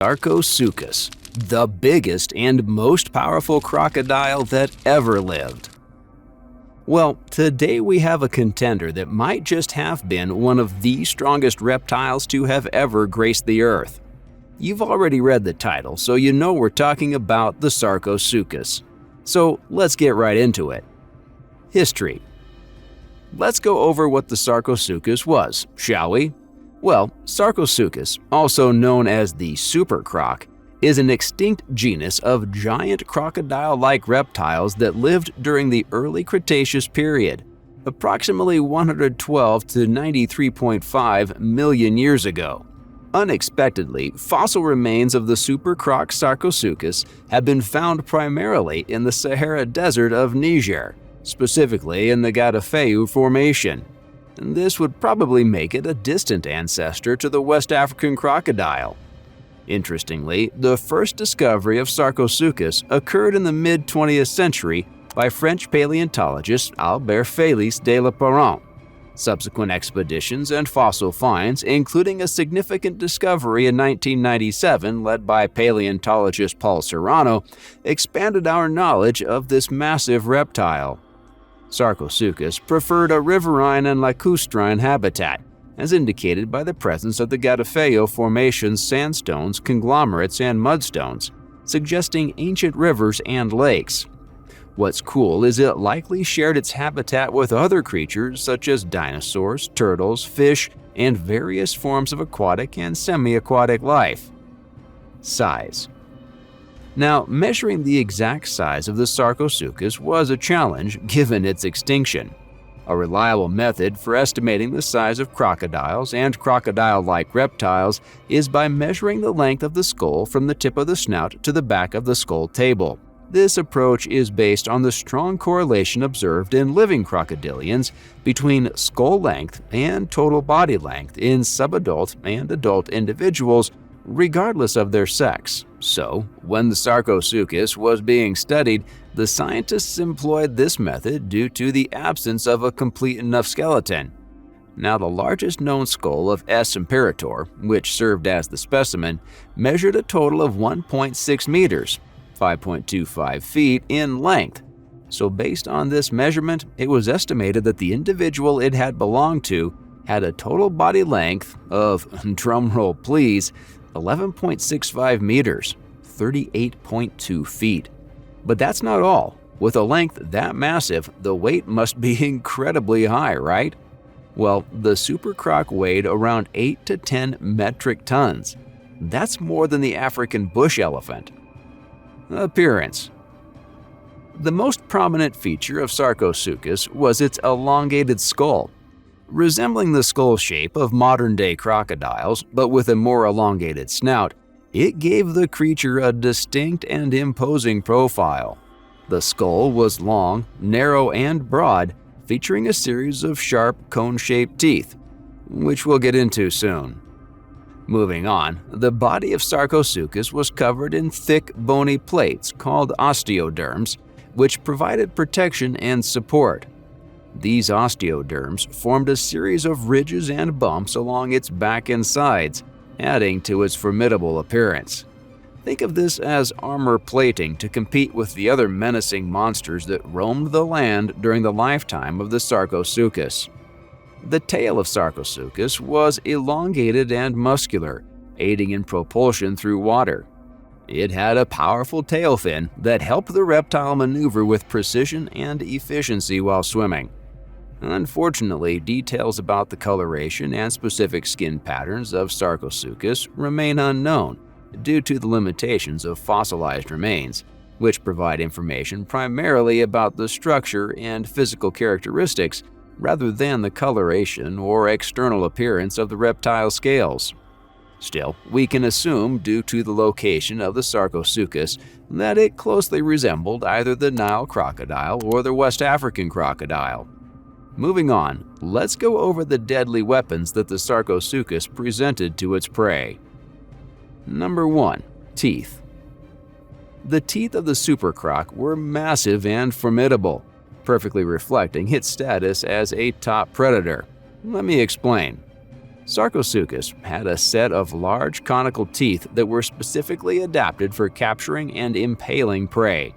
Sarcosuchus, the biggest and most powerful crocodile that ever lived. Well, today we have a contender that might just have been one of the strongest reptiles to have ever graced the earth. You've already read the title, so you know we're talking about the Sarcosuchus. So let's get right into it. History. Let's go over what the Sarcosuchus was, shall we? Well, Sarcosuchus, also known as the super croc, is an extinct genus of giant crocodile-like reptiles that lived during the early Cretaceous period, approximately 112 to 93.5 million years ago. Unexpectedly, fossil remains of the super croc Sarcosuchus have been found primarily in the Sahara Desert of Niger, specifically in the Gatafayu Formation. This would probably make it a distant ancestor to the West African crocodile. Interestingly, the first discovery of Sarcosuchus occurred in the mid-20th century by French paleontologist Albert Félix de la Pérouse. Subsequent expeditions and fossil finds, including a significant discovery in 1997 led by paleontologist Paul Serrano, expanded our knowledge of this massive reptile. Sarcosuchus preferred a riverine and lacustrine habitat, as indicated by the presence of the Gatafayu Formation's sandstones, conglomerates, and mudstones, suggesting ancient rivers and lakes. What's cool is it likely shared its habitat with other creatures such as dinosaurs, turtles, fish, and various forms of aquatic and semi-aquatic life. Size. Now, measuring the exact size of the Sarcosuchus was a challenge given its extinction. A reliable method for estimating the size of crocodiles and crocodile-like reptiles is by measuring the length of the skull from the tip of the snout to the back of the skull table. This approach is based on the strong correlation observed in living crocodilians between skull length and total body length in subadult and adult individuals, regardless of their sex. So, when the Sarcosuchus was being studied, the scientists employed this method due to the absence of a complete enough skeleton. Now, the largest known skull of S. imperator, which served as the specimen, measured a total of 1.6 meters, 5.25 feet in length. So based on this measurement, it was estimated that the individual it had belonged to had a total body length of, drumroll please, 11.65 meters, 38.2 feet. But that's not all. With a length that massive, the weight must be incredibly high, right? Well, the super croc weighed around 8 to 10 metric tons. That's more than the African bush elephant. Appearance. The most prominent feature of Sarcosuchus was its elongated skull. Resembling the skull shape of modern-day crocodiles, but with a more elongated snout, it gave the creature a distinct and imposing profile. The skull was long, narrow, and broad, featuring a series of sharp, cone-shaped teeth, which we'll get into soon. Moving on, the body of Sarcosuchus was covered in thick, bony plates called osteoderms, which provided protection and support. These osteoderms formed a series of ridges and bumps along its back and sides, adding to its formidable appearance. Think of this as armor plating to compete with the other menacing monsters that roamed the land during the lifetime of the Sarcosuchus. The tail of Sarcosuchus was elongated and muscular, aiding in propulsion through water. It had a powerful tail fin that helped the reptile maneuver with precision and efficiency while swimming. Unfortunately, details about the coloration and specific skin patterns of Sarcosuchus remain unknown due to the limitations of fossilized remains, which provide information primarily about the structure and physical characteristics rather than the coloration or external appearance of the reptile scales. Still, we can assume, due to the location of the Sarcosuchus, that it closely resembled either the Nile crocodile or the West African crocodile. Moving on, let's go over the deadly weapons that the Sarcosuchus presented to its prey. Number 1. Teeth. The teeth of the super croc were massive and formidable, perfectly reflecting its status as a top predator. Let me explain. Sarcosuchus had a set of large conical teeth that were specifically adapted for capturing and impaling prey.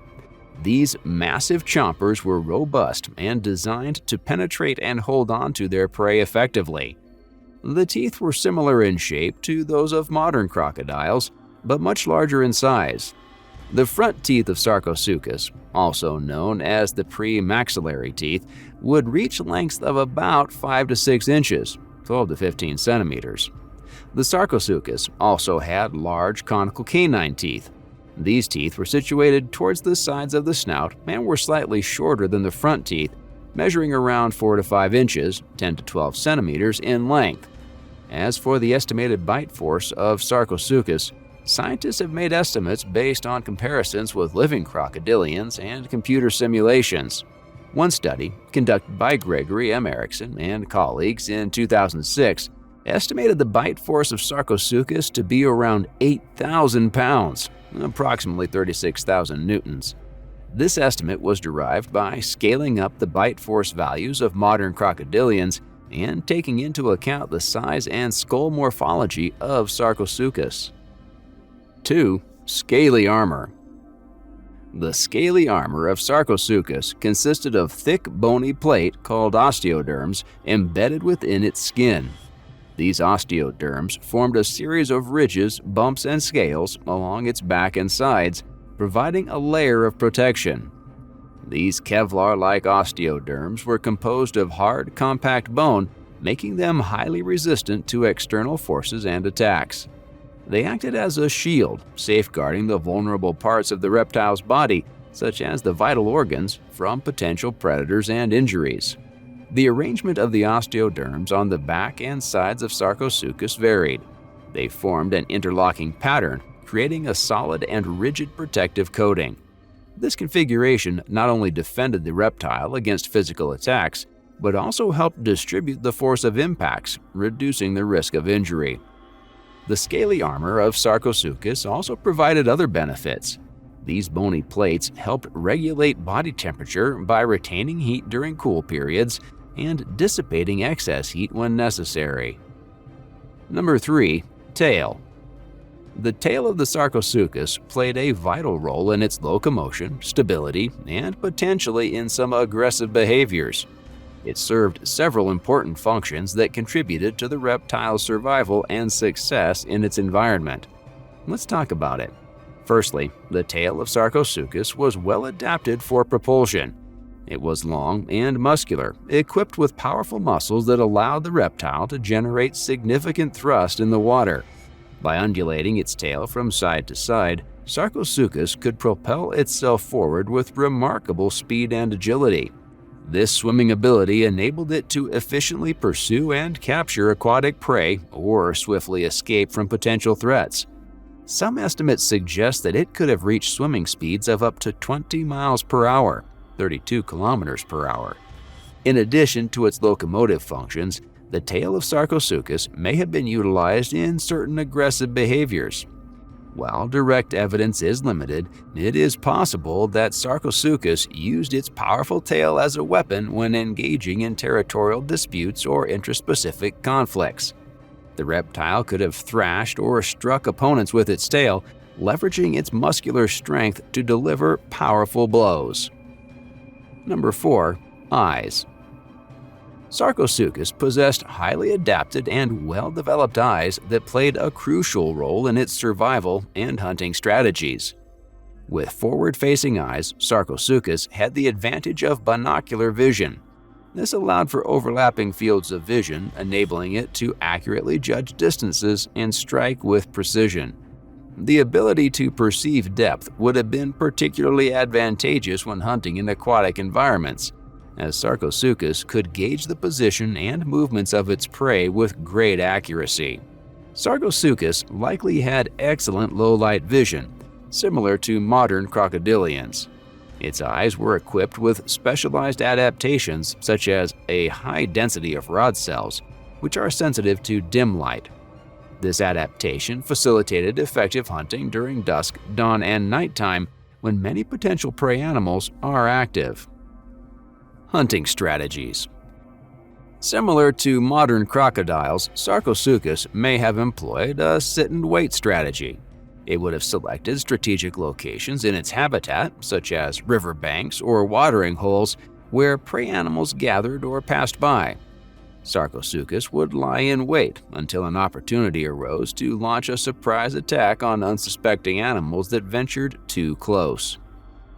These massive chompers were robust and designed to penetrate and hold on to their prey effectively. The teeth were similar in shape to those of modern crocodiles, but much larger in size. The front teeth of Sarcosuchus, also known as the premaxillary teeth, would reach lengths of about 5 to 6 inches, 12 to 15 centimeters. The Sarcosuchus also had large conical canine teeth. These teeth were situated towards the sides of the snout and were slightly shorter than the front teeth, measuring around 4 to 5 inches, 10 to 12 centimeters in length. As for the estimated bite force of Sarcosuchus, scientists have made estimates based on comparisons with living crocodilians and computer simulations. One study, conducted by Gregory M. Erickson and colleagues in 2006, estimated the bite force of Sarcosuchus to be around 8,000 pounds, approximately 36,000 newtons. This estimate was derived by scaling up the bite force values of modern crocodilians and taking into account the size and skull morphology of Sarcosuchus. 2. Scaly armor. The scaly armor of Sarcosuchus consisted of thick bony plate called osteoderms embedded within its skin. These osteoderms formed a series of ridges, bumps, and scales along its back and sides, providing a layer of protection. These Kevlar-like osteoderms were composed of hard, compact bone, making them highly resistant to external forces and attacks. They acted as a shield, safeguarding the vulnerable parts of the reptile's body, such as the vital organs, from potential predators and injuries. The arrangement of the osteoderms on the back and sides of Sarcosuchus varied. They formed an interlocking pattern, creating a solid and rigid protective coating. This configuration not only defended the reptile against physical attacks, but also helped distribute the force of impacts, reducing the risk of injury. The scaly armor of Sarcosuchus also provided other benefits. These bony plates helped regulate body temperature by retaining heat during cool periods and dissipating excess heat when necessary. Number 3. Tail. The tail of the Sarcosuchus played a vital role in its locomotion, stability, and potentially in some aggressive behaviors. It served several important functions that contributed to the reptile's survival and success in its environment. Let's talk about it. Firstly, the tail of Sarcosuchus was well adapted for propulsion. It was long and muscular, equipped with powerful muscles that allowed the reptile to generate significant thrust in the water. By undulating its tail from side to side, Sarcosuchus could propel itself forward with remarkable speed and agility. This swimming ability enabled it to efficiently pursue and capture aquatic prey or swiftly escape from potential threats. Some estimates suggest that it could have reached swimming speeds of up to 20 miles per hour, 32 kilometers per hour. In addition to its locomotive functions, the tail of Sarcosuchus may have been utilized in certain aggressive behaviors. While direct evidence is limited, it is possible that Sarcosuchus used its powerful tail as a weapon when engaging in territorial disputes or intraspecific conflicts. The reptile could have thrashed or struck opponents with its tail, leveraging its muscular strength to deliver powerful blows. Number 4. Eyes. Sarcosuchus possessed highly adapted and well-developed eyes that played a crucial role in its survival and hunting strategies. With forward-facing eyes, Sarcosuchus had the advantage of binocular vision. This allowed for overlapping fields of vision, enabling it to accurately judge distances and strike with precision. The ability to perceive depth would have been particularly advantageous when hunting in aquatic environments, as Sarcosuchus could gauge the position and movements of its prey with great accuracy. Sarcosuchus likely had excellent low-light vision, similar to modern crocodilians. Its eyes were equipped with specialized adaptations such as a high density of rod cells, which are sensitive to dim light. This adaptation facilitated effective hunting during dusk, dawn, and nighttime when many potential prey animals are active. Hunting strategies. Similar to modern crocodiles, Sarcosuchus may have employed a sit-and-wait strategy. It would have selected strategic locations in its habitat, such as riverbanks or watering holes, where prey animals gathered or passed by. Sarcosuchus would lie in wait until an opportunity arose to launch a surprise attack on unsuspecting animals that ventured too close.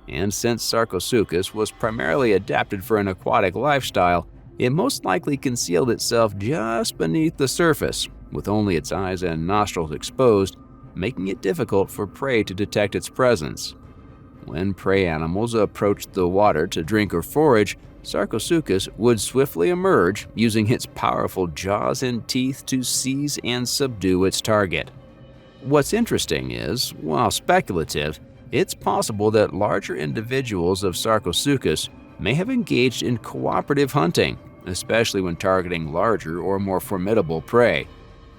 And since Sarcosuchus was primarily adapted for an aquatic lifestyle, it most likely concealed itself just beneath the surface, with only its eyes and nostrils exposed, making it difficult for prey to detect its presence. When prey animals approached the water to drink or forage, Sarcosuchus would swiftly emerge, using its powerful jaws and teeth to seize and subdue its target. What's interesting is, while speculative, it's possible that larger individuals of Sarcosuchus may have engaged in cooperative hunting, especially when targeting larger or more formidable prey.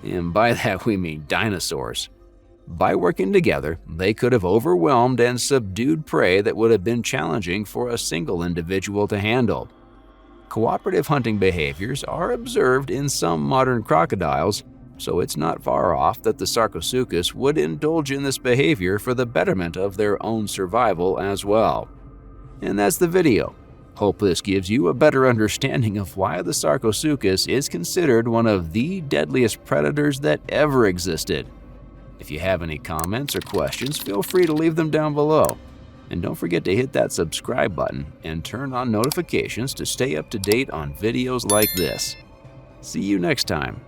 And by that we mean dinosaurs. By working together, they could have overwhelmed and subdued prey that would have been challenging for a single individual to handle. Cooperative hunting behaviors are observed in some modern crocodiles, so it's not far off that the Sarcosuchus would indulge in this behavior for the betterment of their own survival as well. And that's the video. Hope this gives you a better understanding of why the Sarcosuchus is considered one of the deadliest predators that ever existed. If you have any comments or questions, feel free to leave them down below. And don't forget to hit that subscribe button and turn on notifications to stay up to date on videos like this. See you next time.